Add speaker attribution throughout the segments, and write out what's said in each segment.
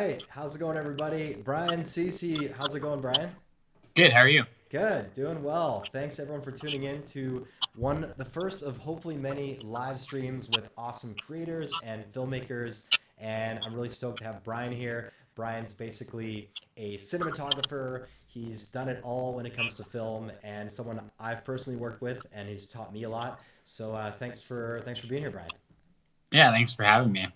Speaker 1: right. How's it going, everybody? Brian, Ceci, how's it going, Brian?
Speaker 2: Good. How are you?
Speaker 1: Good, doing well. Thanks everyone for tuning in to the first of hopefully many live streams with awesome creators and filmmakers. And I'm really stoked to have Brian here. Brian's basically a cinematographer. He's done it all when it comes to film, and someone I've personally worked with, and he's taught me a lot. So thanks for being here, Brian.
Speaker 2: Yeah, thanks for having me.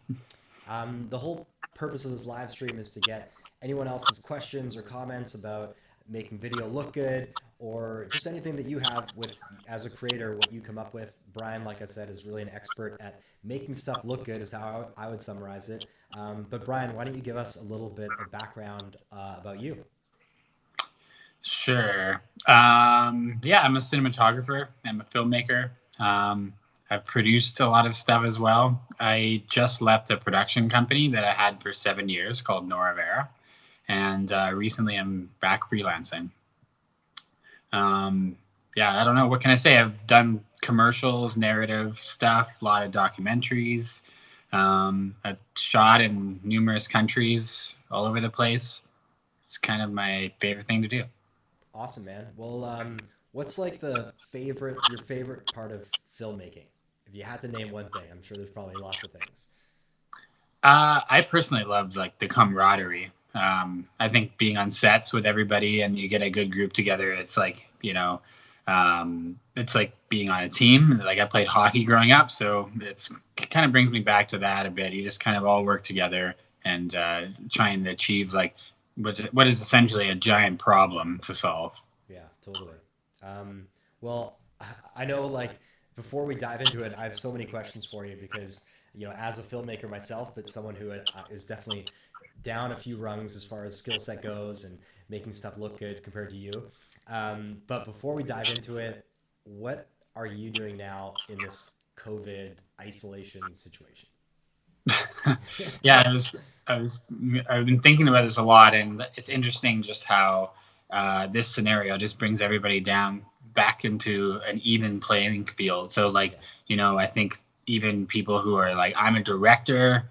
Speaker 1: The whole purpose of this live stream is to get anyone else's questions or comments about making video look good or just anything that you have with as a creator, what you come up with. Brian, like I said, is really an expert at making stuff look good, is how I would summarize it. But Brian, why don't you give us a little bit of background about you?
Speaker 2: Sure. Yeah, I'm a cinematographer. I'm a filmmaker. Um, I've produced a lot of stuff as well. I just left a production company that I had for 7 years called Nora Vera, and recently I'm back freelancing. Um, yeah, I don't know. What can I say? I've done commercials, narrative stuff, a lot of documentaries. I've shot in numerous countries all over the place. It's kind of my favorite thing to do.
Speaker 1: Awesome, man. Well, what's like your favorite part of filmmaking? If you had to name one thing, I'm sure there's probably lots of things.
Speaker 2: I personally loved like the camaraderie. I think being on sets with everybody and you get a good group together, it's like, it's like being on a team. Like I played hockey growing up, so it kind of brings me back to that a bit. You just kind of all work together and trying to achieve like what is essentially a giant problem to solve.
Speaker 1: Yeah, totally. Um, well, I know like before we dive into it, I have so many questions for you because, as a filmmaker myself, but someone who is definitely down a few rungs as far as skill set goes and making stuff look good compared to you. But before we dive into it, what are you doing now in this COVID isolation situation?
Speaker 2: Yeah, I've been thinking about this a lot, and it's interesting just how this scenario just brings everybody down back into an even playing field. So, like,
Speaker 1: Yeah,
Speaker 2: I think even people who are like, I'm a director,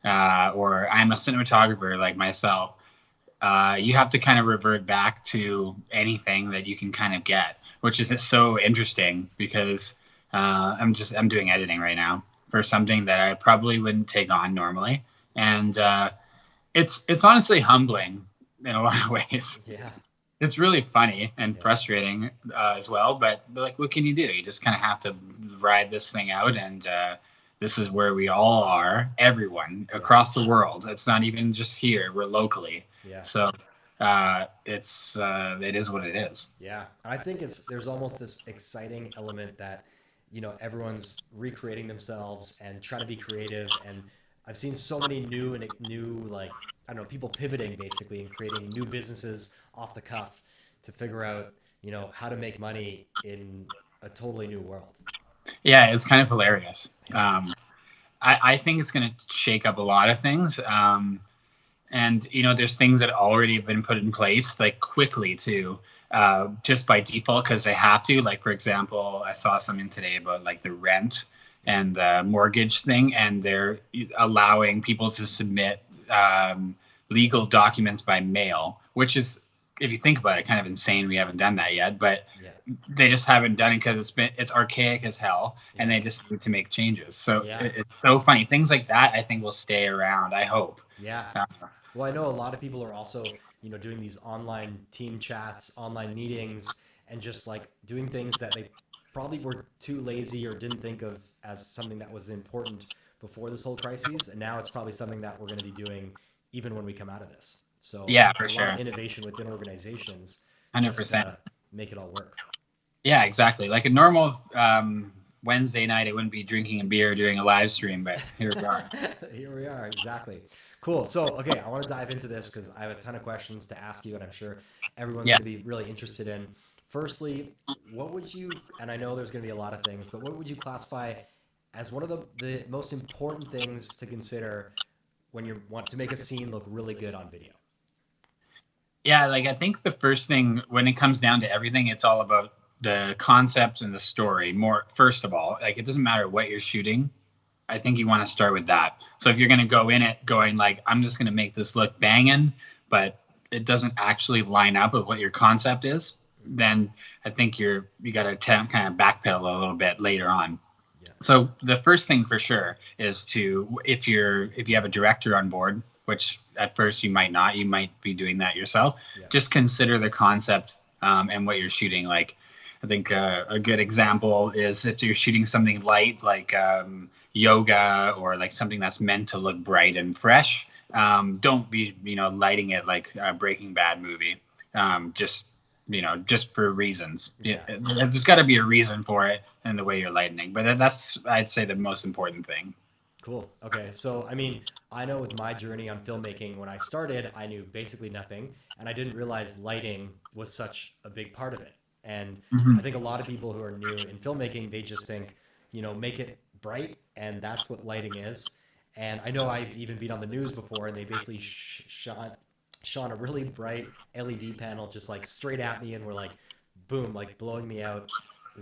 Speaker 2: or I'm a cinematographer, like myself, you have to kind of revert back to anything that you can kind of get, which is
Speaker 1: yeah,
Speaker 2: so interesting because I'm doing editing right now for something that I probably wouldn't take on normally, and it's honestly humbling in a lot of ways.
Speaker 1: yeah,
Speaker 2: It's really funny and
Speaker 1: yeah,
Speaker 2: frustrating as well, but like, what can you do? You just kind of have to ride this thing out, and this is where we all are, everyone
Speaker 1: yeah,
Speaker 2: across the world. It's not even just here; we're locally.
Speaker 1: yeah.
Speaker 2: So it is what it is.
Speaker 1: Yeah, I think there's almost this exciting element that everyone's recreating themselves and trying to be creative. And I've seen so many new like I don't know people pivoting basically and creating new businesses off the cuff to figure out how to make money in a totally new world.
Speaker 2: Yeah, it's kind of hilarious.
Speaker 1: Yeah,
Speaker 2: I think it's going to shake up a lot of things. And there's things that already have been put in place like quickly too, just by default because they have to. Like for example, I saw something today about like the rent and the mortgage thing, and they're allowing people to submit legal documents by mail, which is, if you think about it, kind of insane. We haven't done that yet, but
Speaker 1: yeah,
Speaker 2: they just haven't done it because it's archaic as hell, and
Speaker 1: yeah,
Speaker 2: they just need to make changes. So
Speaker 1: yeah,
Speaker 2: it's so funny. Things like that I think will stay around, I hope.
Speaker 1: yeah.
Speaker 2: uh,
Speaker 1: Well, I know a lot of people are also, doing these online team chats, online meetings, and just like doing things that they probably were too lazy or didn't think of as something that was important before this whole crisis. And now it's probably something that we're going to be doing even when we come out of this. So
Speaker 2: yeah, for
Speaker 1: a lot of
Speaker 2: sure.
Speaker 1: innovation within organizations just
Speaker 2: 100%.
Speaker 1: to make it all work.
Speaker 2: Yeah, exactly. Like a normal Wednesday night, I wouldn't be drinking a beer doing a live stream, but here we are.
Speaker 1: Here we are, exactly. Cool. So, okay, I want to dive into this because I have a ton of questions to ask you, and I'm sure everyone's
Speaker 2: Yeah.
Speaker 1: going to be really interested in. Firstly, what would you, and I know there's going to be a lot of things, but what would you classify as one of the most important things to consider when you want to make a scene look really good on video?
Speaker 2: Yeah, like I think the first thing when it comes down to everything, it's all about the concept and the story. More first of all, like it doesn't matter what you're shooting. I think you want to start with that. So if you're going to go in it going like, I'm just going to make this look banging, but it doesn't actually line up with what your concept is, then I think you got to kind of backpedal a little bit later on.
Speaker 1: Yeah.
Speaker 2: So the first thing for sure is if you have a director on board, which at first you might not, you might be doing that yourself.
Speaker 1: Yeah.
Speaker 2: Just consider the concept and what you're shooting. Like, I think a good example is if you're shooting something light, like yoga, or like something that's meant to look bright and fresh. Don't be lighting it like a Breaking Bad movie. Just for reasons.
Speaker 1: Yeah.
Speaker 2: There's got to be a reason for it and the way you're lightening. But that's, I'd say, the most important thing.
Speaker 1: Cool. Okay. So, I mean, I know with my journey on filmmaking, when I started, I knew basically nothing, and I didn't realize lighting was such a big part of it. And
Speaker 2: Mm-hmm.
Speaker 1: I think a lot of people who are new in filmmaking, they just think, make it bright, and that's what lighting is. And I know I've even been on the news before, and they basically shone a really bright LED panel just like straight at me, and were like, boom, like blowing me out.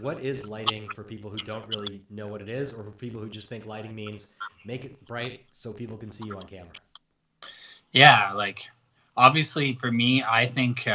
Speaker 1: What is lighting for people who don't really know what it is, or for people who just think lighting means make it bright so people can see you on camera?
Speaker 2: Yeah, like obviously for me, I think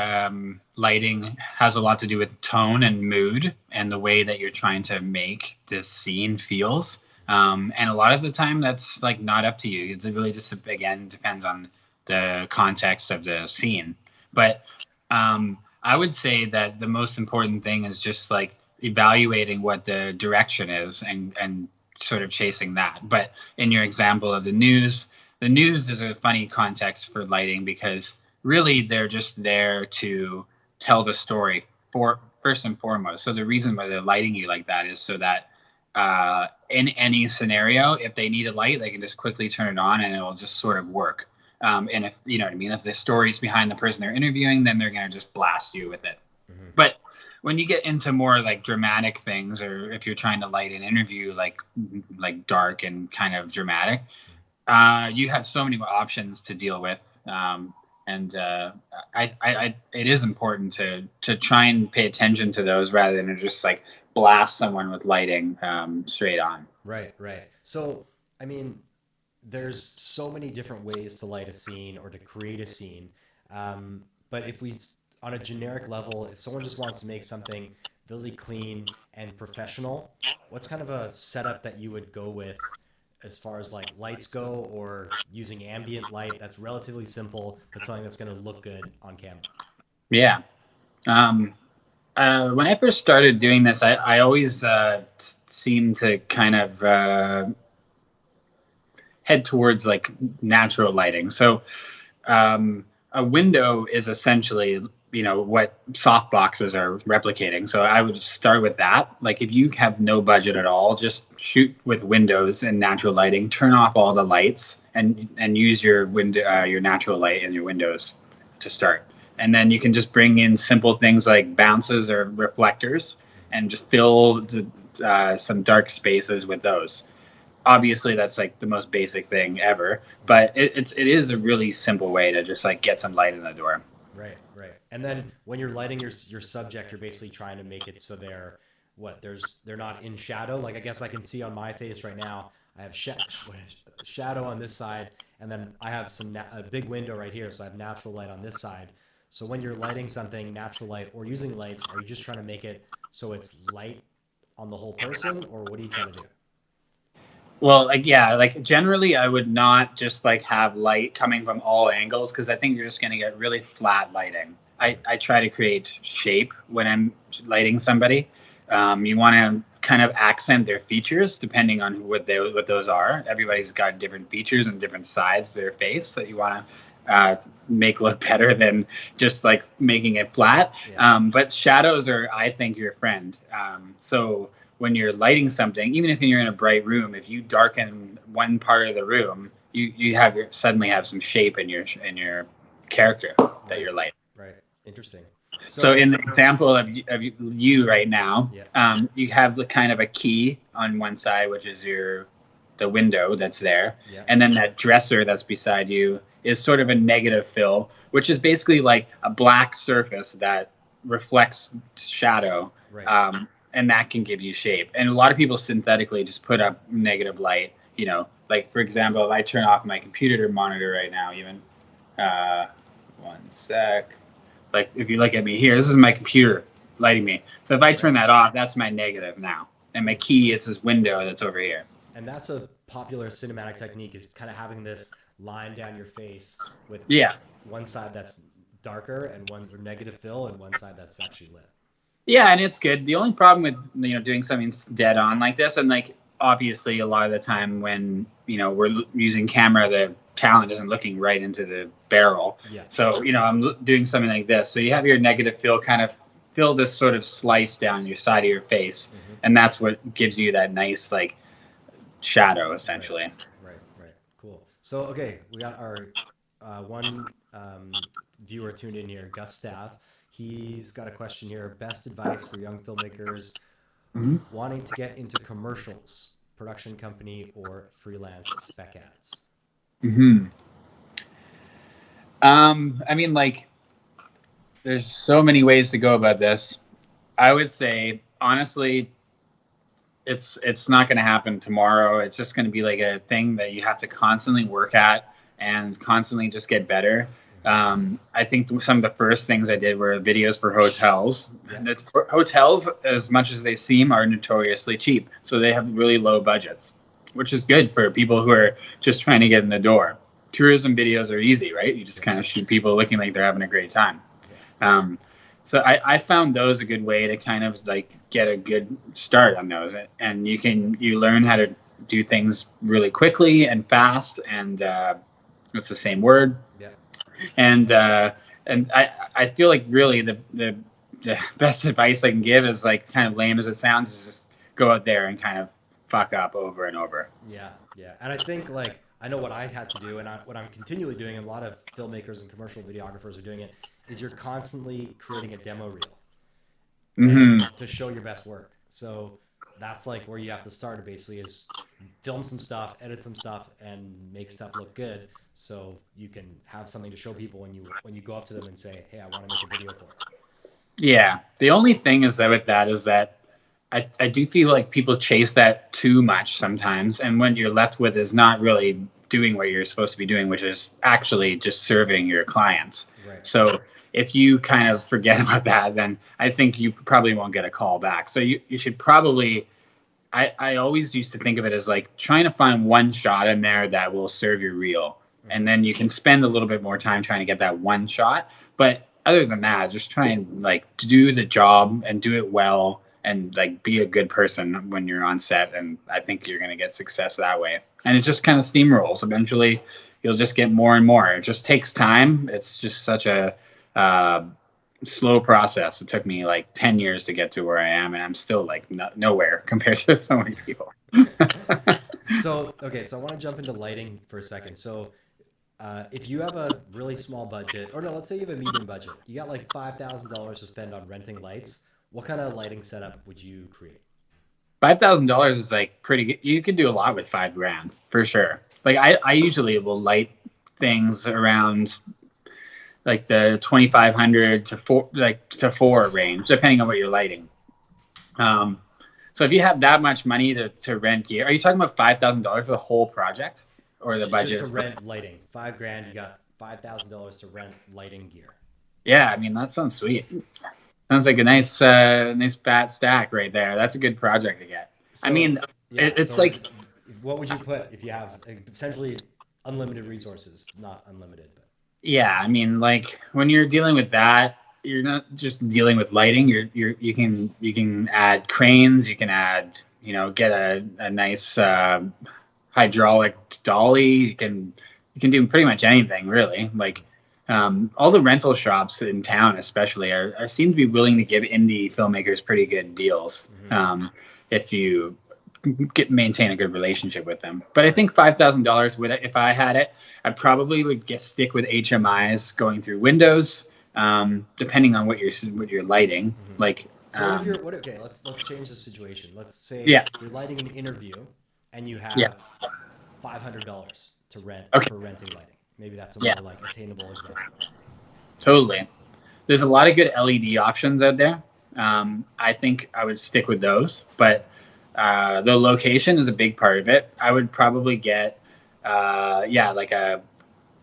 Speaker 2: lighting has a lot to do with tone and mood and the way that you're trying to make this scene feels. And a lot of the time, that's like not up to you. It's really just, again, depends on the context of the scene. But I would say that the most important thing is just like evaluating what the direction is, and sort of chasing that. But in your example of the news is a funny context for lighting, because really they're just there to tell the story for first and foremost. So the reason why they're lighting you like that is so that in any scenario, if they need a light, they can just quickly turn it on and it'll just sort of work. And if you know what I mean, if the story's behind the person they're interviewing, then they're going to just blast you with it.
Speaker 1: Mm-hmm.
Speaker 2: But when you get into more like dramatic things, or if you're trying to light an interview like dark and kind of dramatic, you have so many more options to deal with. And it is important to try and pay attention to those rather than just like blast someone with lighting straight on.
Speaker 1: Right, right. So, I mean, there's so many different ways to light a scene or to create a scene. But if we, on a generic level, if someone just wants to make something really clean and professional, what's kind of a setup that you would go with as far as like lights go, or using ambient light that's relatively simple, but something that's going to look good on camera?
Speaker 2: Yeah. Um, when I first started doing this, I always seemed to kind of head towards like natural lighting. So a window is essentially, what soft boxes are replicating. So I would start with that. Like if you have no budget at all, just shoot with windows and natural lighting. Turn off all the lights and use your window, your natural light in your windows to start. And then you can just bring in simple things like bounces or reflectors, and just fill some dark spaces with those. Obviously that's like the most basic thing ever, but it is a really simple way to just like get some light in the door.
Speaker 1: Right, right. And then when you're lighting your subject, you're basically trying to make it so they're not in shadow. Like I guess I can see on my face right now, I have shadow on this side, and then I have a big window right here, so I have natural light on this side. So when you're lighting something, natural light or using lights, are you just trying to make it so it's light on the whole person, or what are you trying to do?
Speaker 2: Well, like, yeah, like generally I would not just like have light coming from all angles, because I think you're just going to get really flat lighting. I try to create shape when I'm lighting somebody. You want to kind of accent their features depending on what those are. Everybody's got different features and different sides of their face that you want to make look better than just like making it flat.
Speaker 1: Yeah.
Speaker 2: But shadows are, I think, your friend. So when you're lighting something, even if you're in a bright room, if you darken one part of the room, you suddenly have some shape in your character that
Speaker 1: Right,
Speaker 2: you're lighting.
Speaker 1: right. Interesting.
Speaker 2: So
Speaker 1: So,
Speaker 2: in the example of you right now,
Speaker 1: yeah,
Speaker 2: you have the kind of a key on one side, which is the window that's there,
Speaker 1: yeah,
Speaker 2: and then that dresser that's beside you is sort of a negative fill, which is basically like a black surface that reflects shadow,
Speaker 1: right.
Speaker 2: and that can give you shape. And a lot of people synthetically just put up negative light you know, like for example, if I turn off my computer monitor right now, even, one sec. Like if you look at me here, this is my computer lighting me. So if I turn that off, that's my negative now. And my key is this window that's over here.
Speaker 1: And that's a popular cinematic technique, is kind of having this line down your face with one side that's darker and one negative fill and one side that's actually lit.
Speaker 2: Yeah, and it's good. The only problem with, you know, doing something dead on like this, and like obviously a lot of the time when, you know, we're using camera, the talent isn't looking right into the barrel.
Speaker 1: Yeah.
Speaker 2: So, you know, I'm doing something like this. So you have your negative fill kind of fill this sort of slice down your side of your face, and that's what gives you that nice like shadow essentially.
Speaker 1: Right. Cool. So okay, we got our one viewer tuned in here, Gus Staff. He's got a question here. Best advice for young filmmakers wanting to get into commercials, production company, or freelance spec ads?
Speaker 2: I mean, like, there's so many ways to go about this. I would say, honestly, it's not going to happen tomorrow. It's just going to be like a thing that you have to constantly work at and constantly just get better. I think some of the first things I did were videos for hotels. Yeah. Hotels, as much as they seem, are notoriously cheap. So they have really low budgets, which is good for people who are just trying to get in the door. Tourism videos are easy, right? You just kind of shoot people looking like they're having a great time. So I found those a good way to kind of like get a good start on those. And you learn how to do things really quickly and fast, and it's the same word.
Speaker 1: Yeah.
Speaker 2: And I feel like really the best advice I can give is, like, kind of lame as it sounds, is just go out there and kind of fuck up over and over.
Speaker 1: Yeah. And I think, like, I know what I had to do, and what I'm continually doing, and a lot of filmmakers and commercial videographers are doing it, is you're constantly creating a demo reel to show your best work. So that's like where you have to start, basically, is film some stuff, edit some stuff, and make stuff look good, so you can have something to show people when you go up to them and say, hey, I want to make a video for it.
Speaker 2: Yeah. The only thing is that with that is that I do feel like people chase that too much sometimes, and what you're left with is not really doing what you're supposed to be doing, which is actually just serving your clients.
Speaker 1: Right.
Speaker 2: So if you kind of forget about that, then I think you probably won't get a call back. So you should probably, I always used to think of it as like trying to find one shot in there that will serve your reel. And then you can spend a little bit more time trying to get that one shot. But other than that, just try and like to do the job and do it well, and like be a good person when you're on set. And I think you're going to get success that way. And it just kind of steamrolls. Eventually you'll just get more and more. It just takes time. It's just such a slow process. It took me like 10 years to get to where I am, and I'm still like nowhere compared to so many people.
Speaker 1: So I want to jump into lighting for a second. So if you have a really small budget, or no, let's say you have a medium budget, you got like $5,000 to spend on renting lights, what kind of lighting setup would you create?
Speaker 2: $5,000 is like pretty good. You can do a lot with $5,000 for sure. Like I usually will light things around like the 2,500 to 4 range, depending on what you're lighting. So if you have that much money to rent gear, are you talking about $5,000 for the whole project, or the budget?
Speaker 1: Just to rent lighting, $5,000. You got $5,000 to rent lighting gear.
Speaker 2: Yeah, I mean that sounds sweet. Sounds like a nice fat stack right there. That's a good project to get. So, I mean, it's so like,
Speaker 1: what would you put if you have essentially unlimited resources? Not unlimited, but.
Speaker 2: Yeah, I mean, like when you're dealing with that, you're not just dealing with lighting. You can add cranes. You can add, get a nice hydraulic dolly. You can do pretty much anything really. Like all the rental shops in town, especially, seem to be willing to give indie filmmakers pretty good deals if you maintain a good relationship with them. But I think $5,000 would, if I had it, I probably would stick with HMIs going through windows, depending on what you're lighting. Like,
Speaker 1: so okay, let's change the situation. Let's say you're lighting an interview and you have $500 to rent for renting lighting. Maybe that's a more like attainable example.
Speaker 2: Totally. There's a lot of good LED options out there. I think I would stick with those, but The location is a big part of it. I would probably get,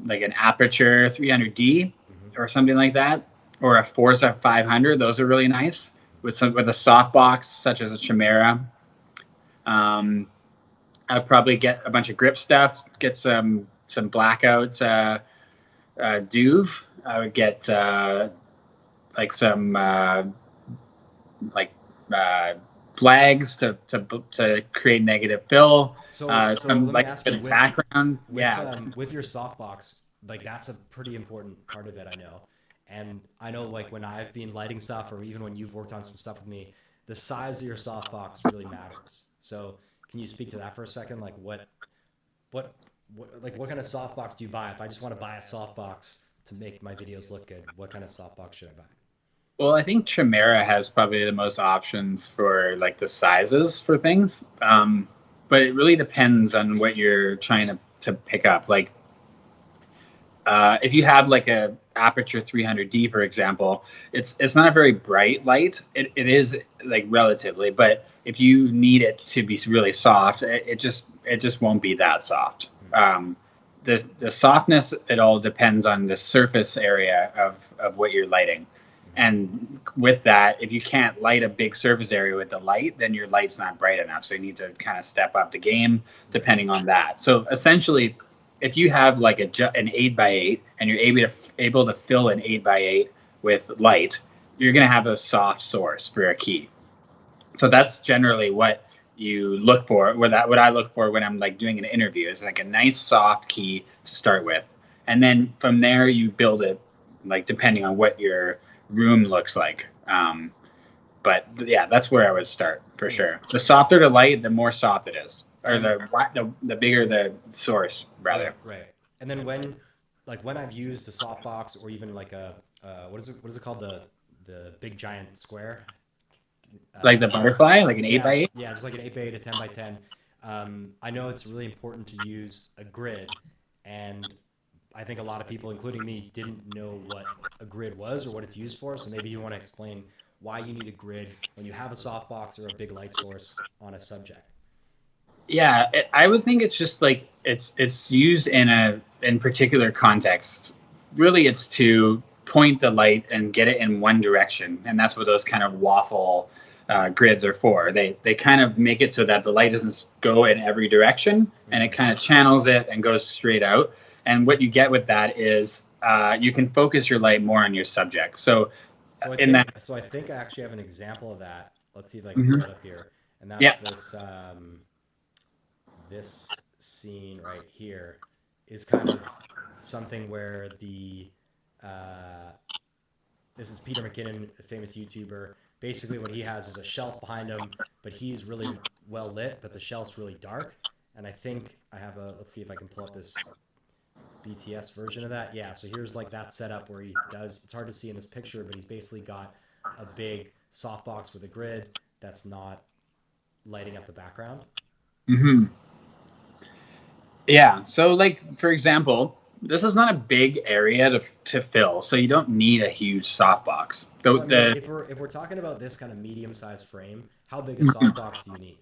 Speaker 2: like an aperture 300D
Speaker 1: Hmm.
Speaker 2: or something like that, or a Forza 500. Those are really nice with a softbox such as a Chimera. Um, I'd probably get a bunch of grip stuff, get some blackout duve. I would get like some like uh, flags to create negative fill.
Speaker 1: So
Speaker 2: Some
Speaker 1: let me
Speaker 2: like
Speaker 1: ask
Speaker 2: bit
Speaker 1: you,
Speaker 2: of background. Yeah.
Speaker 1: with your softbox, like that's a pretty important part of it, I know. And I know like when I've been lighting stuff, or even when you've worked on some stuff with me, the size of your softbox really matters. So can you speak to that for a second? Like what what kind of softbox do you buy? If I just want to buy a softbox to make my videos look good, what kind of softbox should I buy?
Speaker 2: Well, I think Chimera has probably the most options for like the sizes for things. But it really depends on what you're trying to pick up. Like if you have like a aperture 300D, for example, it's not a very bright light. It is like relatively, but if you need it to be really soft, it just won't be that soft. The softness, it all depends on the surface area of what you're lighting.
Speaker 1: Mm-hmm.
Speaker 2: And with that, if you can't light a big surface area with the light, then your light's not bright enough. So you need to kind of step up the game
Speaker 1: Right.
Speaker 2: depending on that. So essentially, if you have like an 8x8 and you're able to fill an 8x8 with light, you're going to have a soft source for a key. So that's generally what you look for. What I look for when I'm like doing an interview is like a nice soft key to start with, and then from there you build it, like depending on what your room looks like. But yeah, that's where I would start for
Speaker 1: Hmm.
Speaker 2: sure. The softer the light, the more soft it is, or
Speaker 1: And
Speaker 2: the bigger the source, rather.
Speaker 1: right. And then when I've used a softbox or even like a what is it called, the big giant square,
Speaker 2: Like the butterfly, like an eight by
Speaker 1: yeah,
Speaker 2: eight.
Speaker 1: yeah, just like an 8x8, a 10x10. I know it's really important to use a grid, and I think a lot of people, including me, didn't know what a grid was or what it's used for. So maybe you want to explain why you need a grid when you have a softbox or a big light source on a subject.
Speaker 2: Yeah, I would think it's just like it's used in particular context. Really, it's to point the light and get it in one direction, and that's what those kind of waffle grids are for. They kind of make it so that the light doesn't go in every direction, and it
Speaker 1: Mm-hmm.
Speaker 2: kind of channels it and goes straight out. And what you get with that is you can focus your light more on your subject. So in that,
Speaker 1: So I think I actually have an example of that. Let's see if I can pull
Speaker 2: Mhm.
Speaker 1: it up here. And that's
Speaker 2: Yeah.
Speaker 1: this scene right here is kind of something where the uh, this is Peter McKinnon, a famous YouTuber. Basically, what he has is a shelf behind him, but he's really well lit, but the shelf's really dark. And I think I have a. Let's see if I can pull up this BTS version of that. Yeah, so here's like that setup where he does. It's hard to see in this picture, but he's basically got a big softbox with a grid that's not lighting up the background.
Speaker 2: Hmm. Yeah. So, like for example, this is not a big area to fill, so you don't need a huge softbox.
Speaker 1: So I mean,
Speaker 2: The
Speaker 1: if we're talking about this kind of medium sized frame, how big a softbox do you need?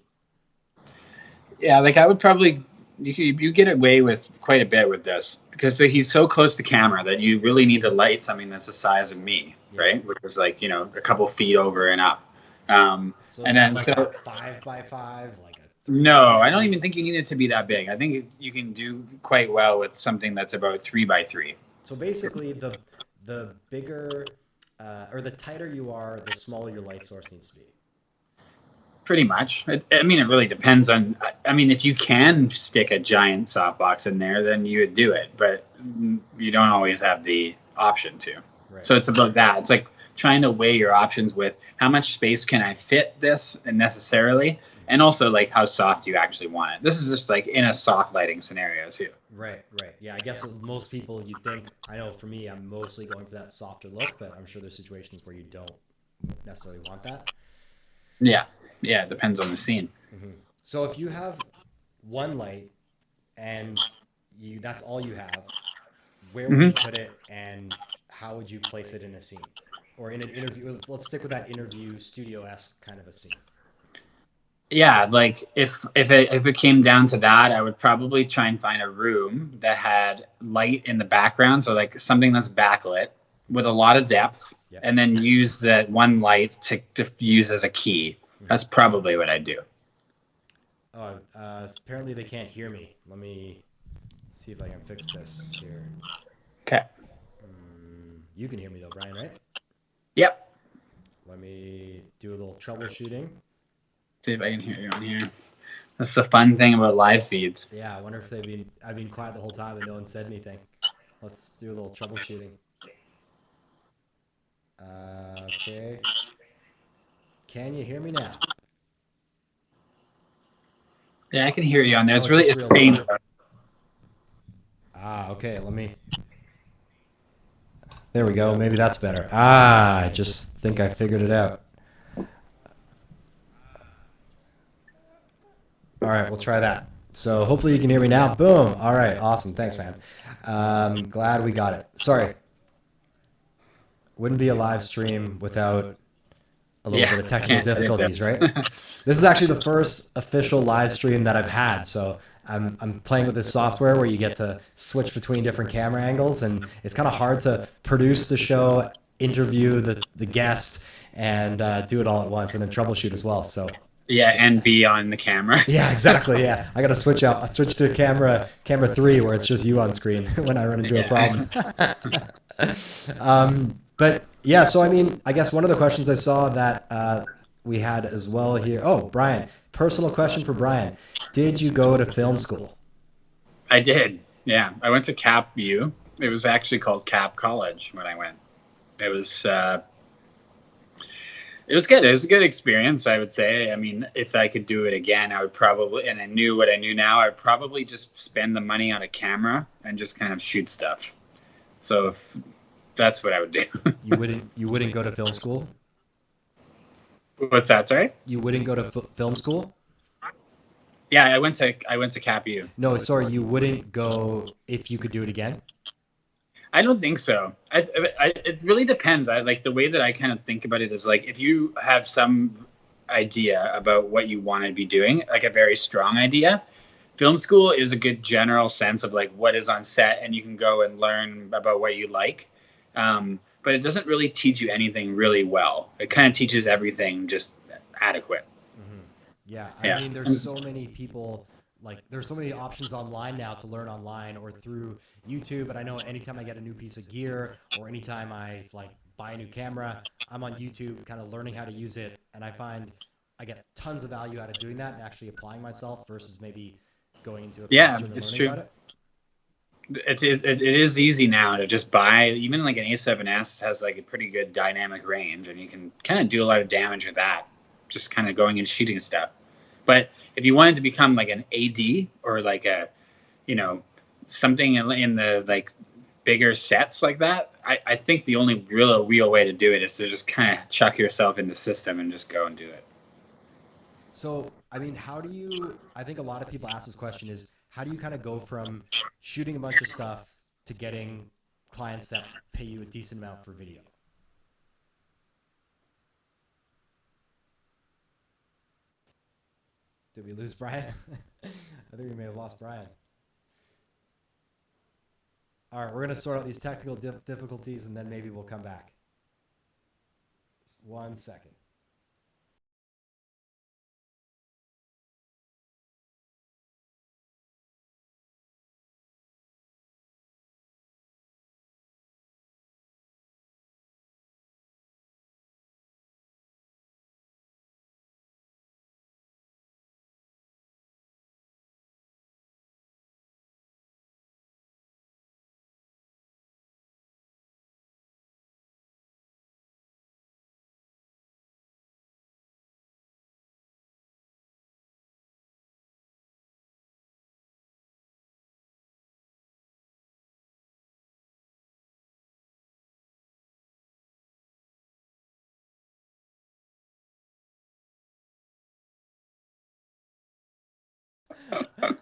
Speaker 2: Yeah, like I would probably you get away with quite a bit with this because he's so close to camera that you really need to light something that's the size of me,
Speaker 1: Yeah.
Speaker 2: right? Which was like a couple feet over and up. Um,
Speaker 1: So is
Speaker 2: and
Speaker 1: that
Speaker 2: then
Speaker 1: like a
Speaker 2: so
Speaker 1: 5x5, like a
Speaker 2: no, I
Speaker 1: 3x3?
Speaker 2: don't even think you need it to be that big. I think you can do quite well with something that's about 3x3.
Speaker 1: So basically, the bigger or the tighter you are, the smaller your light source needs to be.
Speaker 2: Pretty much. I mean, it really depends on. I mean, if you can stick a giant softbox in there, then you would do it. But you don't always have the option to.
Speaker 1: Right.
Speaker 2: So it's about that. It's like trying to weigh your options with how much space can I fit this and necessarily,
Speaker 1: Mm-hmm.
Speaker 2: and also like how soft you actually want it. This is just like in a soft lighting scenario too.
Speaker 1: Right, right. Yeah, I guess most people you'd think, I know for me, I'm mostly going for that softer look, but I'm sure there's situations where you don't necessarily want that.
Speaker 2: Yeah, yeah. It depends on the scene.
Speaker 1: Hmm. So if you have one light and you that's all you have, where would you
Speaker 2: Hmm.
Speaker 1: put it and how would you place it in a scene? Or in an interview, let's stick with that interview studio-esque kind of a scene.
Speaker 2: Yeah, like if it came down to that, I would probably try and find a room that had light in the background, so like something that's backlit with a lot of depth,
Speaker 1: Yeah.
Speaker 2: and then use that one light to use as a key.
Speaker 1: Hmm.
Speaker 2: That's probably what I'd do.
Speaker 1: Oh, apparently they can't hear me. Let me see if I can fix this here.
Speaker 2: Okay.
Speaker 1: You can hear me though, Brian, right?
Speaker 2: Yep.
Speaker 1: Let me do a little troubleshooting.
Speaker 2: See if I can hear you on here. That's the fun thing about live feeds.
Speaker 1: Yeah, I wonder if I've been quiet the whole time and no one said anything. Let's do a little troubleshooting. Okay. Can you hear me now?
Speaker 2: Yeah, I can hear you on there.
Speaker 1: Oh,
Speaker 2: It's
Speaker 1: it's
Speaker 2: really
Speaker 1: just
Speaker 2: it's
Speaker 1: real
Speaker 2: faint.
Speaker 1: low. Okay. Let me. There we go. Maybe that's better. I just think I figured it out. All right, we'll try that. So hopefully you can hear me now. Boom. All right, awesome. Thanks, man. Glad we got it. Sorry, wouldn't be a live stream without a little
Speaker 2: Yeah,
Speaker 1: bit of technical
Speaker 2: can't edit
Speaker 1: difficulties, right?
Speaker 2: that.
Speaker 1: This is actually the first official live stream that I've had. So I'm playing with this software where you get to switch between different camera angles, and it's kind of hard to produce the show, interview the guest, and do it all at once, and then troubleshoot as well. So
Speaker 2: Yeah, and be on the camera.
Speaker 1: yeah, exactly. Yeah, I got to switch out. I switch to camera three where it's just you on screen when I run into a
Speaker 2: Yeah.
Speaker 1: problem. But yeah, so I mean, I guess one of the questions I saw that we had as well here. Oh, Brian, personal question for Brian: did you go to film school?
Speaker 2: I did. Yeah, I went to Cap U. It was actually called Cap College when I went. It was uh, it was good. It was a good experience, I would say. I mean, if I could do it again, I would probably, and I knew what I knew now, I'd probably just spend the money on a camera and just kind of shoot stuff. So if, that's what I would do.
Speaker 1: You wouldn't go to film school.
Speaker 2: What's that? Sorry.
Speaker 1: You wouldn't go to film school.
Speaker 2: Yeah, I went to Cap U.
Speaker 1: No, sorry, you wouldn't go if you could do it again.
Speaker 2: I don't think so. It really depends. I like the way that I kind of think about it is like if you have some idea about what you want to be doing, like a very strong idea, film school is a good general sense of like what is on set, and you can go and learn about what you like. But it doesn't really teach you anything really well. It kind of teaches everything just adequate.
Speaker 1: Hmm. Yeah, I
Speaker 2: Yeah.
Speaker 1: mean, there's so many people. Like, there's so many options online now to learn online or through YouTube. But I know anytime I get a new piece of gear or anytime I like buy a new camera, I'm on YouTube, kind of learning how to use it, and I find I get tons of value out of doing that and actually applying myself versus maybe going into a
Speaker 2: Yeah,
Speaker 1: classroom and
Speaker 2: it's
Speaker 1: learning
Speaker 2: true.
Speaker 1: about it.
Speaker 2: It is easy now to just buy, even like an A7S has like a pretty good dynamic range, and you can kind of do a lot of damage with that, just kind of going and shooting stuff. But if you wanted to become like an AD or like a, you know, something in the like bigger sets like that, I think the only real way to do it is to just kind of chuck yourself in the system and just go and do it.
Speaker 1: So, I mean, how do you? I think a lot of people ask this question is how do you kind of go from shooting a bunch of stuff to getting clients that pay you a decent amount for video? Did we lose Brian? I think we may have lost Brian. All right, we're going to sort out these technical difficulties and then maybe we'll come back. Just 1 second.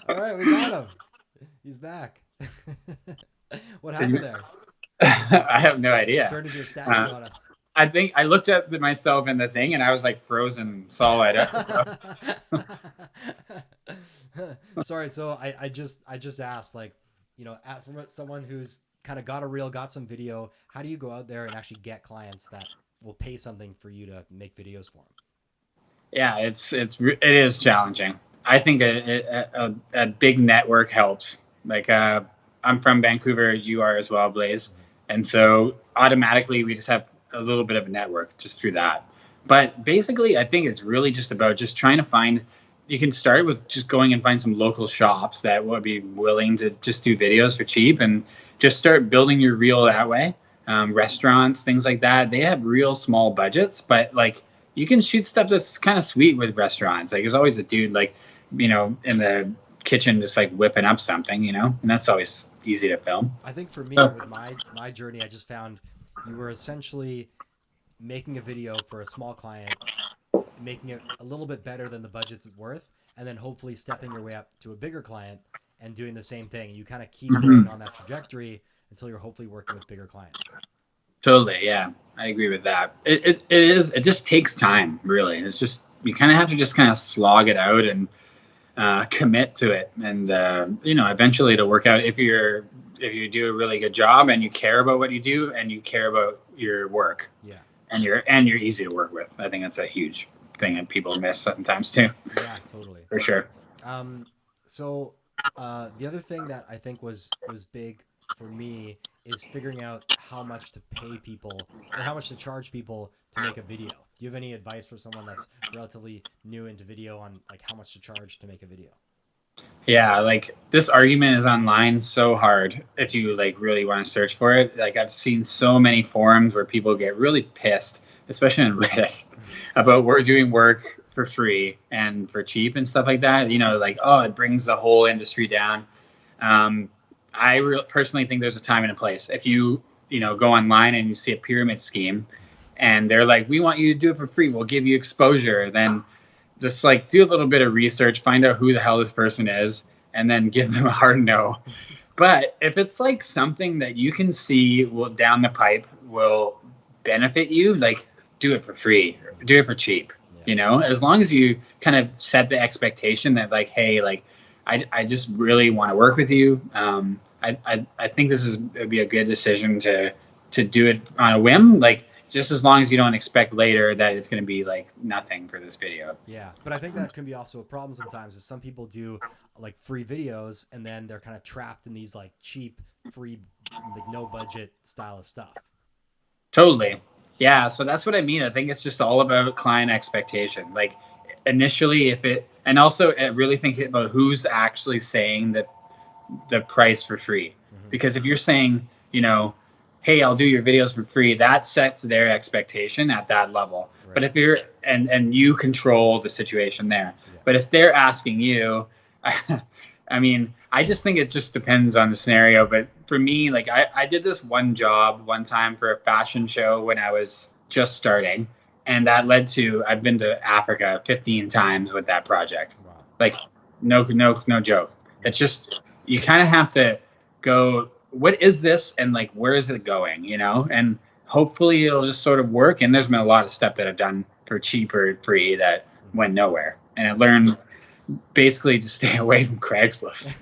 Speaker 1: All right, we got him. He's back. What happened there?
Speaker 2: I have no
Speaker 1: He
Speaker 2: idea.
Speaker 1: turned into a statue
Speaker 2: Uh,
Speaker 1: on us.
Speaker 2: I think I looked at myself in the thing and I was like frozen solid.
Speaker 1: Sorry, so I just asked, like, from someone who's kind of got a reel, got some video, how do you go out there and actually get clients that will pay something for you to make videos for them?
Speaker 2: Yeah, it is challenging. I think a big network helps. Like I'm from Vancouver, you are as well, Blaise,
Speaker 1: Mm-hmm.
Speaker 2: and so automatically we just have a little bit of a network just through that. But basically, I think it's really just about just trying to find. You can start with just going and find some local shops that will be willing to just do videos for cheap, and just start building your reel that way. Restaurants, things like that, they have real small budgets, but like you can shoot stuff that's kind of sweet with restaurants. Like there's always a dude like, in the kitchen just like whipping up something, and that's always easy to film.
Speaker 1: I think for me
Speaker 2: So
Speaker 1: with my journey, I just found you were essentially making a video for a small client, making it a little bit better than the budget's worth, and then hopefully stepping your way up to a bigger client and doing the same thing. You kind of keep going on that trajectory until you're hopefully working with bigger clients.
Speaker 2: totally, yeah, I agree with that. It just takes time, really. It's just you kind of have to just kind of slog it out and commit to it, and eventually it'll work out if you do a really good job and you care about what you do and you care about your work,
Speaker 1: Yeah.
Speaker 2: and you're easy to work with. I think that's a huge thing that people miss sometimes too,
Speaker 1: Yeah, totally.
Speaker 2: for sure.
Speaker 1: Um, so the other thing that I think was big for me is figuring out how much to pay people or how much to charge people to make a video. Do you have any advice for someone that's relatively new into video on like how much to charge to make a video?
Speaker 2: Yeah, like this argument is online so hard if you like really want to search for it. Like I've seen so many forums where people get really pissed, especially on Reddit, about we're doing work for free and for cheap and stuff like that. Like, oh, it brings the whole industry down. Um, personally think there's a time and a place. If you go online and you see a pyramid scheme, and they're like, we want you to do it for free, we'll give you exposure, then just like do a little bit of research, find out who the hell this person is, and then give them a hard no. But if it's like something that you can see will down the pipe will benefit you, like do it for free, do it for cheap.
Speaker 1: Yeah.
Speaker 2: As long as you kind of set the expectation that like, hey, like I just really want to work with you. I think it'd be a good decision to do it on a whim, like just as long as you don't expect later that it's going to be like nothing for this video.
Speaker 1: Yeah, but I think that can be also a problem sometimes. Is some people do like free videos and then they're kind of trapped in these like cheap, free, like no budget style of stuff.
Speaker 2: Totally. Yeah. So that's what I mean. I think it's just all about client expectation. Like initially, and also I really think about who's actually saying that the price for free.
Speaker 1: Mm-hmm.
Speaker 2: Because if you're saying, hey, I'll do your videos for free, that sets their expectation at that level.
Speaker 1: Right.
Speaker 2: But if you're, and you control the situation there.
Speaker 1: Yeah.
Speaker 2: But if they're asking you, I mean, I just think it just depends on the scenario. But for me, like I did this one job one time for a fashion show when I was just starting. And that led to, I've been to Africa 15 times with that project.
Speaker 1: Wow.
Speaker 2: Like, no joke. It's just, you kind of have to go, what is this? And like, where is it going? And hopefully it'll just sort of work. And there's been a lot of stuff that I've done for cheap or free that went nowhere. And I learned basically to stay away from Craigslist.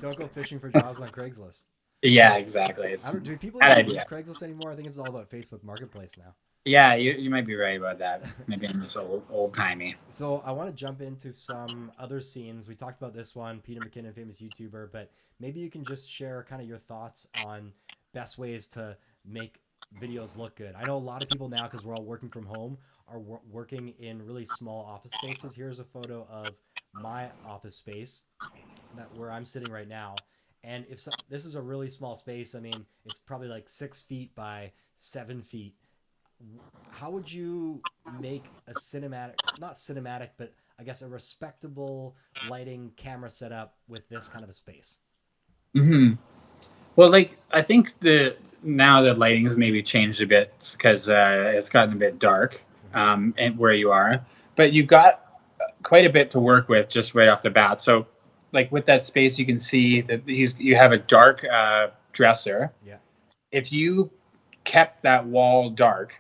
Speaker 1: Don't go fishing for jobs on Craigslist.
Speaker 2: Yeah, exactly.
Speaker 1: Do people even use Craigslist anymore? I think it's all about Facebook Marketplace now.
Speaker 2: Yeah, you might be right about that. Maybe I'm just old timey.
Speaker 1: So I want to jump into some other scenes. We talked about this one, Peter McKinnon, famous YouTuber, but maybe you can just share kind of your thoughts on best ways to make videos look good. I know a lot of people now, because we're all working from home, are working in really small office spaces. Here's a photo of my office space where I'm sitting right now. And this is a really small space. I mean, it's probably like 6 feet by 7 feet. How would you make a not cinematic, but I guess a respectable lighting camera setup with this kind of a space?
Speaker 2: Mm-hmm. Well, like I think now the lighting has maybe changed a bit because it's gotten a bit dark, and where you are, but you've got quite a bit to work with just right off the bat. So, like with that space, you can see that you have a dark dresser.
Speaker 1: Yeah.
Speaker 2: If you kept that wall dark,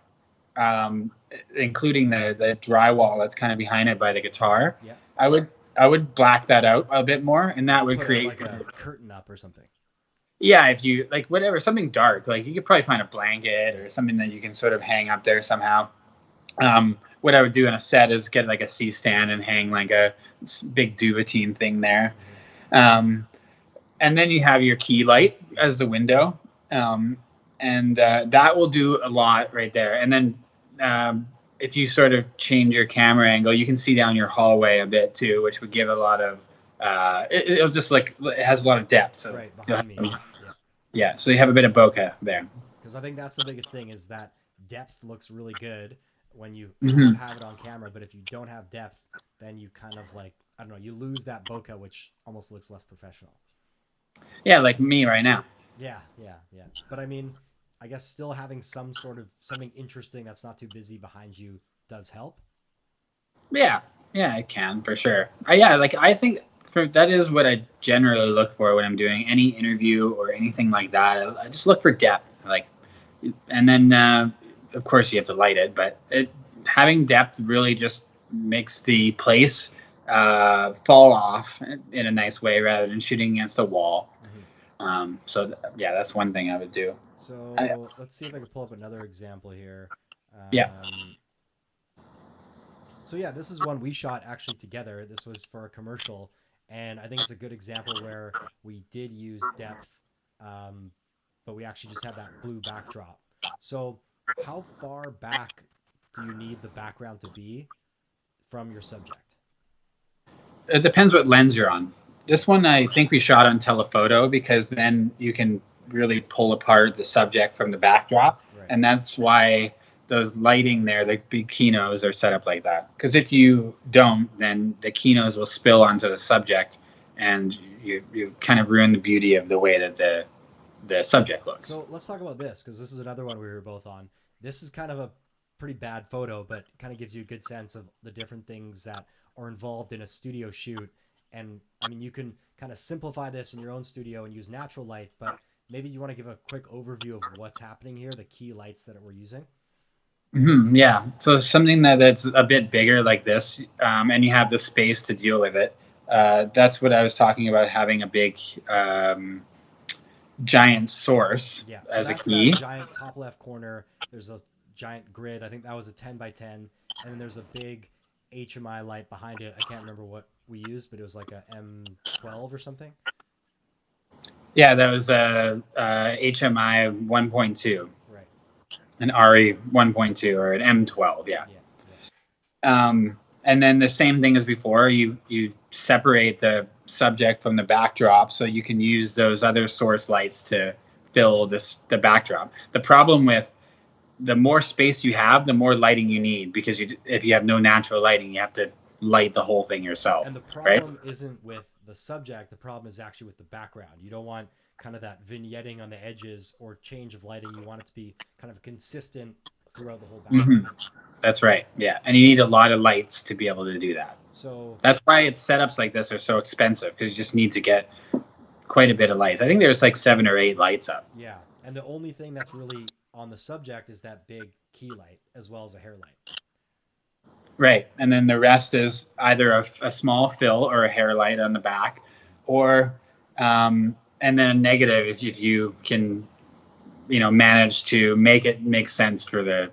Speaker 2: um, including the drywall that's kind of behind it by the guitar,
Speaker 1: Yeah.
Speaker 2: I would black that out a bit more, and that
Speaker 1: Like
Speaker 2: would
Speaker 1: put a
Speaker 2: create.
Speaker 1: like a curtain up or something.
Speaker 2: Yeah, if you like whatever, something dark, like you could probably find a blanket or something that you can sort of hang up there somehow. What I would do in a set is get like a C stand and hang like a big duvetine thing there.
Speaker 1: Mm-hmm.
Speaker 2: Um, and then you have your key light as the window. Um, and that will do a lot right there. And then um, if you sort of change your camera angle, you can see down your hallway a bit too, which would give a lot of, it'll just like, it has a lot of depth. So
Speaker 1: Right
Speaker 2: you'll
Speaker 1: behind me.
Speaker 2: have,
Speaker 1: Yeah. Yeah.
Speaker 2: yeah, so you have a bit of bokeh
Speaker 1: Yeah.
Speaker 2: there.
Speaker 1: Because I think that's the biggest thing is that depth looks really good when you
Speaker 2: Hmm.
Speaker 1: have it on camera, but if you don't have depth, then you kind of like I don't know, you lose that bokeh, which almost looks less professional.
Speaker 2: Yeah, like me right now.
Speaker 1: Yeah, yeah, yeah. But I mean, I guess still having some sort of something interesting that's not too busy behind you does help.
Speaker 2: Yeah, yeah, I can for sure. Yeah, like I think for that is what I generally look for when I'm doing any interview or anything like that. I just look for depth, like, and then of course you have to light it, but having depth really just makes the place fall off in a nice way rather than shooting against a wall.
Speaker 1: Mm-hmm.
Speaker 2: So yeah, that's one thing I would do. I,
Speaker 1: So let's see if I can pull up another example here.
Speaker 2: yeah.
Speaker 1: Um, so yeah, this is one we shot actually together. This was for a commercial, and I think it's a good example where we did use depth, um, but we actually just had that blue backdrop. So how far back do you need the background to be from your subject?
Speaker 2: It depends what lens you're on. This one I think we shot on telephoto because then you can really pull apart the subject from the backdrop,
Speaker 1: Right.
Speaker 2: and that's why those lighting there, the big kinos, are set up like that. Because if you don't, then the kinos will spill onto the subject, and you kind of ruin the beauty of the way that the subject looks.
Speaker 1: So let's talk about this because this is another one we were both on. This is kind of a pretty bad photo, but kind of gives you a good sense of the different things that are involved in a studio shoot. And I mean, you can kind of simplify this in your own studio and use natural light, but maybe you want to give a quick overview of what's happening here, the key lights that we're using.
Speaker 2: Yeah, so something that's a bit bigger like this, and you have the space to deal with it. That's what I was talking about, having a big giant source
Speaker 1: Yeah, so
Speaker 2: as a
Speaker 1: that's
Speaker 2: key.
Speaker 1: that giant top left corner. There's a giant grid. I think that was a 10 by 10. And then there's a big HMI light behind it. I can't remember what we used, but it was like a M12 or something.
Speaker 2: Yeah, that was a HMI 1.2,
Speaker 1: Right.
Speaker 2: an RE 1.2, or an M12. Yeah.
Speaker 1: Yeah. Yeah.
Speaker 2: And then the same thing as before, you separate the subject from the backdrop, so you can use those other source lights to fill the backdrop. The problem with the more space you have, the more lighting you need, because if you have no natural lighting, you have to light the whole thing yourself,
Speaker 1: And the
Speaker 2: right?
Speaker 1: problem isn't with the subject. The problem is actually with the background. You don't want kind of that vignetting on the edges or change of lighting. You want it to be kind of consistent throughout the whole backdrop.
Speaker 2: Hmm. That's right. Yeah, and you need a lot of lights to be able to do that.
Speaker 1: So
Speaker 2: That's why it's setups like this are so expensive, because you just need to get quite a bit of lights. I think there's like 7 or 8 lights up.
Speaker 1: yeah, and the only thing that's really on the subject is that big key light as well as a hair light.
Speaker 2: Right. And then the rest is either a small fill or a hair light on the back, or and then a negative if you can, manage to make it make sense for the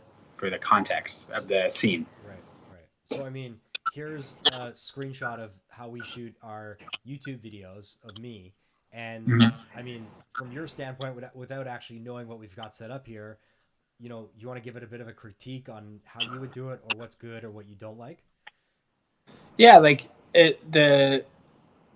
Speaker 2: context
Speaker 1: So,
Speaker 2: of the scene.
Speaker 1: right, right. So I mean, here's a screenshot of how we shoot our YouTube videos of me, and
Speaker 2: Mhm.
Speaker 1: I mean, from your standpoint, without actually knowing what we've got set up here, you want to give it a bit of a critique on how you would do it, or what's good, or what you don't like.
Speaker 2: Yeah, like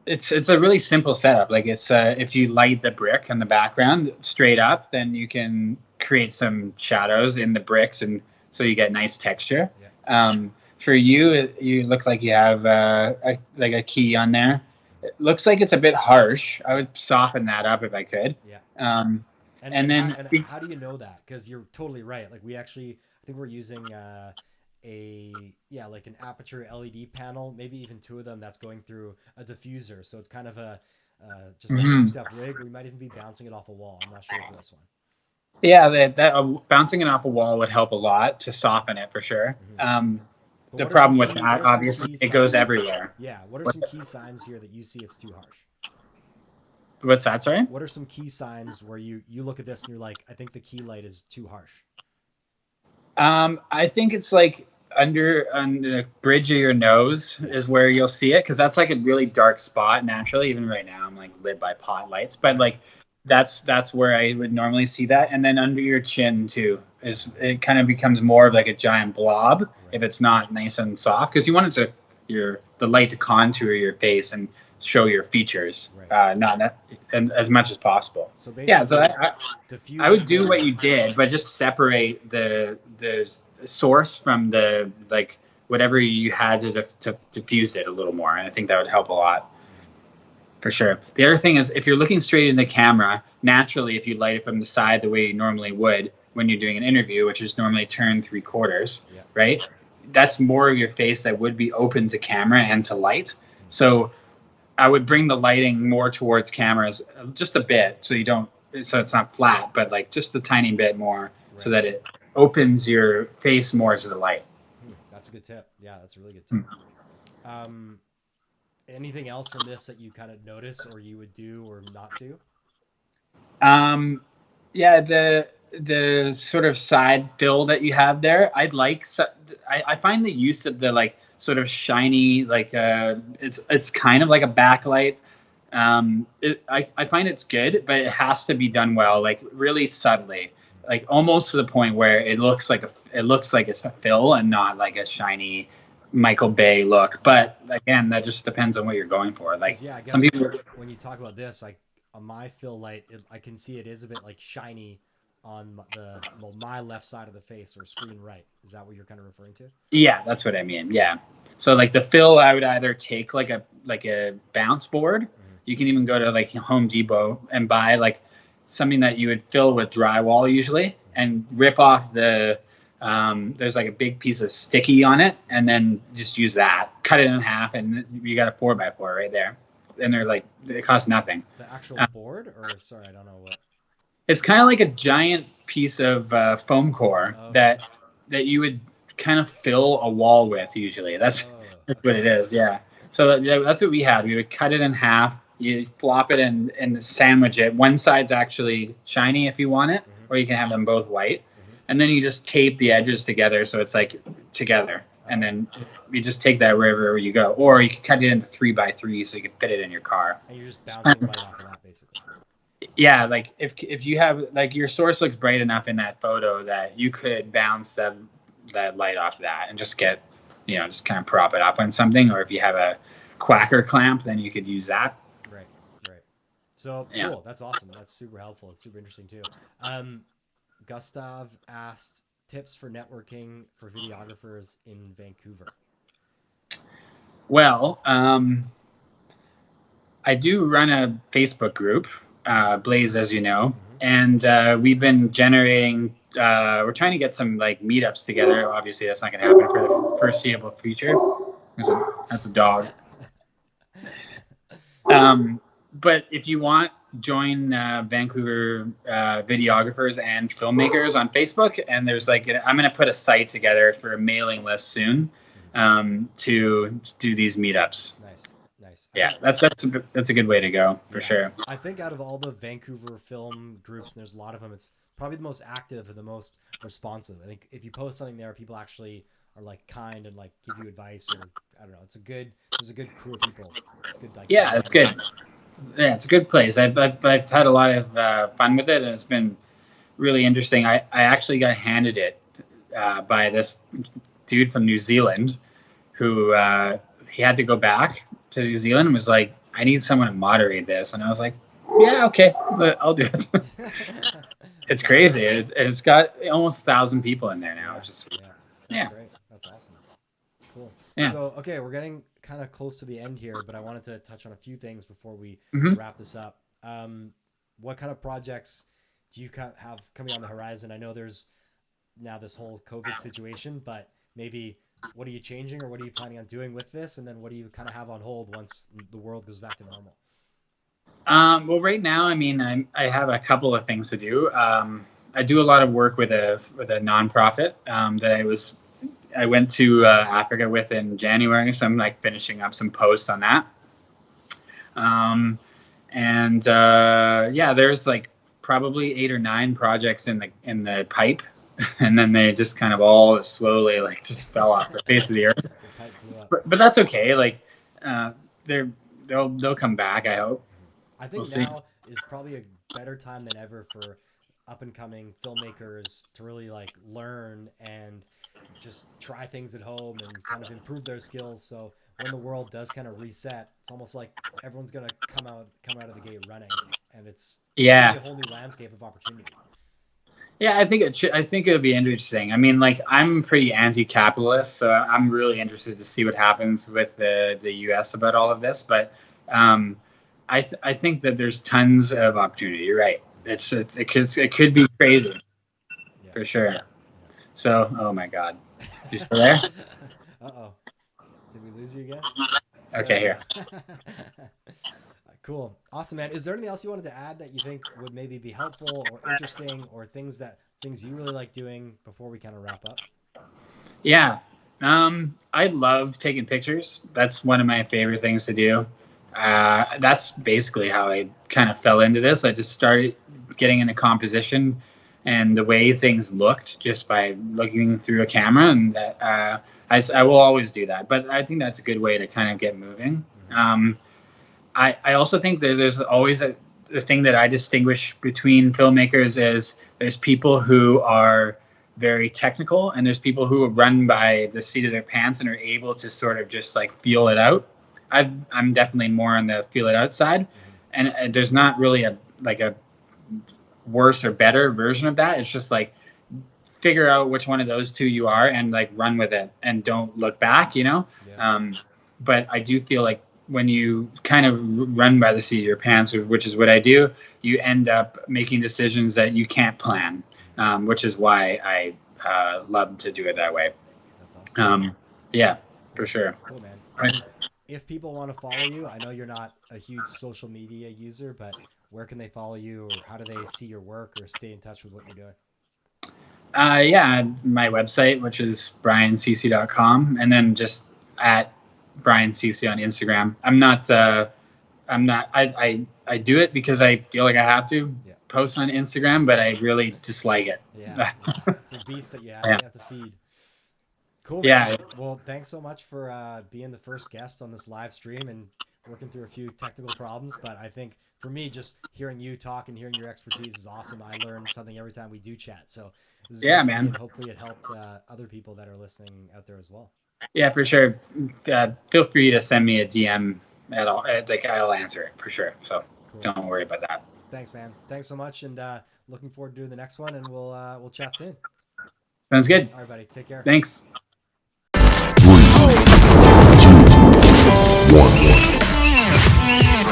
Speaker 2: it's a really simple setup. Like it's if you light the brick in the background straight up, then you can create some shadows in the bricks, and so you get nice texture.
Speaker 1: Yeah.
Speaker 2: For you, you look like you have like a key on there. It looks like it's a bit harsh. I
Speaker 1: Yeah.
Speaker 2: would soften that up if I could.
Speaker 1: Yeah.
Speaker 2: Um,
Speaker 1: And
Speaker 2: and then
Speaker 1: how do you know that? Because you're totally right. Like we actually, I think we're using a yeah like an aperture LED panel, maybe even two of them that's going through a diffuser. So it's kind of a just a
Speaker 2: mhm.
Speaker 1: hacked up rig, or you might even be bouncing it off a wall. I'm not sure for this one.
Speaker 2: Yeah, that bouncing it off a wall would help a lot to soften it for sure.
Speaker 1: Hmm. But
Speaker 2: The
Speaker 1: what are some
Speaker 2: problem with
Speaker 1: key what
Speaker 2: that,
Speaker 1: are some
Speaker 2: obviously,
Speaker 1: key
Speaker 2: it goes
Speaker 1: signs?
Speaker 2: everywhere.
Speaker 1: Yeah, what are
Speaker 2: What,
Speaker 1: some key signs here that you see it's too harsh?
Speaker 2: what's that? Sorry.
Speaker 1: What are some key signs where you look at this and you're like, I think the key light is too harsh?
Speaker 2: I think it's like under on the bridge of your nose
Speaker 1: Yeah.
Speaker 2: is where you'll see it because that's like a really dark spot naturally. Even right now, I'm like lit by pot lights, but
Speaker 1: Right.
Speaker 2: like that's where I would normally see that. And then under your chin too is it kind of becomes more of like a giant blob if
Speaker 1: Right.
Speaker 2: it's not nice and soft because you want it to your the light to contour your face and show your features,
Speaker 1: Right.
Speaker 2: not that, and as much as possible.
Speaker 1: So
Speaker 2: Yeah, so
Speaker 1: basically,
Speaker 2: I
Speaker 1: diffusing
Speaker 2: would do what
Speaker 1: more.
Speaker 2: you did, but just separate the source from the like whatever you had to diffuse it a little more. And I think that would help a lot
Speaker 1: Mm,
Speaker 2: for sure. The other thing is if you're looking straight in the camera, naturally, if you light it from the side the way you normally would when you're doing an interview, which is normally turned 3/4,
Speaker 1: yeah.
Speaker 2: right? That's more of your face that would be open to camera and to light.
Speaker 1: Mm,
Speaker 2: So I would bring the lighting more towards cameras just a bit so you don't so it's not flat, but like just a tiny bit more so
Speaker 1: right.
Speaker 2: that it opens your face more to the light.
Speaker 1: That's a good tip. Yeah, that's a really good tip.
Speaker 2: Hmm.
Speaker 1: Um, anything else from this that you kind of notice or you would do or not do?
Speaker 2: Um, yeah, the sort of side fill that you have there, I'd like. So, I find the use of the like sort of shiny, like it's kind of like a backlight. I find it's good, but it has to be done well, like really subtly, like almost to the point where it looks like it's a fill and not like a shiny Michael Bay look.
Speaker 1: Right.
Speaker 2: But again, that just depends on what you're going for.
Speaker 1: Because
Speaker 2: Like
Speaker 1: yeah, I
Speaker 2: some
Speaker 1: guess
Speaker 2: people,
Speaker 1: when you talk about this, like on my fill light, I can see it is a bit like shiny on my left side of the face or screen right. Is that what you're kind of referring to?
Speaker 2: yeah, that's what I mean. Yeah. So like the fill, I would either take like a bounce board.
Speaker 1: Mm-hmm.
Speaker 2: You can even go to like Home Depot and buy like something that you would fill with drywall usually,
Speaker 1: Mm-hmm.
Speaker 2: and rip off the. There's like a big piece of sticky on it, and
Speaker 1: Mm-hmm.
Speaker 2: then just use that. Cut it in half, and you got a 4x4 right there. And they're like it costs nothing.
Speaker 1: The actual
Speaker 2: Uh,
Speaker 1: board, or sorry, I don't know what.
Speaker 2: it's kind of like a giant piece of foam core
Speaker 1: Oh, okay.
Speaker 2: that you would kind of fill a wall with usually.
Speaker 1: Oh,
Speaker 2: That's what
Speaker 1: okay.
Speaker 2: it is. Yeah. So that's what we had. We would cut it in half. You flop it and sandwich it. One side's actually shiny if you want it,
Speaker 1: Mm-hmm.
Speaker 2: or you can have them both white.
Speaker 1: Mm-hmm.
Speaker 2: And then you just tape the edges together so it's like together. And
Speaker 1: Oh,
Speaker 2: then you just take that wherever you go,
Speaker 1: and
Speaker 2: or you can cut it into 3x3 so you can fit it in your car.
Speaker 1: you're just bouncing light off of that basically.
Speaker 2: Yeah, like if you have like your source looks bright enough in that photo that you could bounce that light off that and just get just kind of prop it up on something, or if you have a quacker clamp then you could use that.
Speaker 1: Right. Right. So
Speaker 2: Yeah.
Speaker 1: cool. That's awesome. That's super helpful. It's super interesting too. Um, Gustav asked tips for networking for videographers in Vancouver.
Speaker 2: Well, I do run a Facebook group, Blaze, as you know,
Speaker 1: Mm-hmm.
Speaker 2: and we've been generating. We're trying to get some like meetups together. Obviously, that's not going to happen for the foreseeable future. That's a dog. But if you want, join Vancouver videographers and filmmakers on Facebook. And there's like, I'm going to put a site together for a mailing list soon
Speaker 1: Mm-hmm.
Speaker 2: to do these meetups.
Speaker 1: Nice. Nice. I
Speaker 2: Yeah,
Speaker 1: think
Speaker 2: that's a good way to go for
Speaker 1: yeah.
Speaker 2: sure.
Speaker 1: I think out of all the Vancouver film groups, and there's a lot of them, it's probably the most active and the most responsive. I think if you post something there, people actually are like kind and like give you advice or I don't know. There's a good crew of people. It's good like
Speaker 2: Yeah, that's
Speaker 1: camaraderie.
Speaker 2: good. Yeah, it's a good place. I've had a lot of fun with it, and it's been really interesting. I actually got handed it by this dude from New Zealand who he had to go back to New Zealand and was like, I need someone to moderate this. And I was like, yeah, okay, I'll do it.
Speaker 1: That's
Speaker 2: It's
Speaker 1: awesome.
Speaker 2: crazy. It's got almost 1,000 people in there now,
Speaker 1: Yeah,
Speaker 2: which is,
Speaker 1: yeah. That's
Speaker 2: yeah,
Speaker 1: great. That's awesome. Cool.
Speaker 2: yeah.
Speaker 1: So, okay, we're getting kind of close to the end here, but I wanted to touch on a few things before we
Speaker 2: Hmm.
Speaker 1: wrap this up. What kind of projects do you have coming on the horizon? I know there's now this whole COVID situation, but maybe what are you changing or what are you planning on doing with this? And then what do you kind of have on hold once the world goes back to normal?
Speaker 2: Well, right now, I mean, I have a couple of things to do. I do a lot of work with a nonprofit that I went to Africa with in January, so I'm like finishing up some posts on that. And yeah, there's like probably 8 or 9 projects in the pipe, and then they just kind of all slowly like just fell off the face of the earth.
Speaker 1: The pipe blew up.
Speaker 2: But that's okay. Like they'll come back, I hope.
Speaker 1: I think
Speaker 2: We'll
Speaker 1: now is probably a better time than ever for up and coming filmmakers to really like learn and just try things at home and kind of improve their skills. So when the world does kind of reset, it's almost like everyone's gonna come out of the gate running, and it's gonna be a whole new landscape of opportunity.
Speaker 2: Yeah, I think it would be interesting. I mean, like I'm pretty anti-capitalist, so I'm really interested to see what happens with the U.S. about all of this. But I think that there's tons of opportunity. You're right. It could be crazy, for sure. Yeah. So, oh my God, you still there?
Speaker 1: Uh-oh, did we lose you again?
Speaker 2: Okay, here.
Speaker 1: Cool. Awesome, man. Is there anything else you wanted to add that you think would maybe be helpful or interesting, or things you really like doing before we kind of wrap up?
Speaker 2: Yeah. I love taking pictures. That's one of my favorite things to do. That's basically how I kind of fell into this. I just started getting into composition and the way things looked just by looking through a camera, and that I will always do that. But I think that's a good way to kind of get moving. I also think that there's always the thing that I distinguish between filmmakers is there's people who are very technical, and there's people who run by the seat of their pants and are able to sort of just like feel it out. I'm definitely more on the feel it out side, and there's not really a worse or better version of that. It's just like figure out which one of those two you are and like run with it and don't look back, you know? Yeah. But I do feel like when you kind of run by the seat of your pants, which is what I do, you end up making decisions that you can't plan, which is why I love to do it that way.
Speaker 1: That's awesome.
Speaker 2: Yeah, for sure.
Speaker 1: Cool, man. And if people want to follow you, I know you're not a huge social media user, but where can they follow you, or how do they see your work or stay in touch with what you're doing?
Speaker 2: Yeah, my website, which is brianceci.com, and then just at Brian Ceci on Instagram. I do it because I feel like I have to post on Instagram, but I really dislike it.
Speaker 1: Yeah. It's a beast that you have to feed. Cool, man. Well, thanks so much for being the first guest on this live stream and working through a few technical problems. But I think for me, just hearing you talk and hearing your expertise is awesome. I learn something every time we do chat. So this is great, man. And hopefully it helped other people that are listening out there as well. Yeah, for sure. Feel free to send me a DM at all. Like I'll answer it for sure. So Don't worry about that. Thanks, man. Thanks so much, and looking forward to doing the next one. And we'll chat soon. Sounds good. All right, buddy. Take care. Thanks. 3, 2, 1.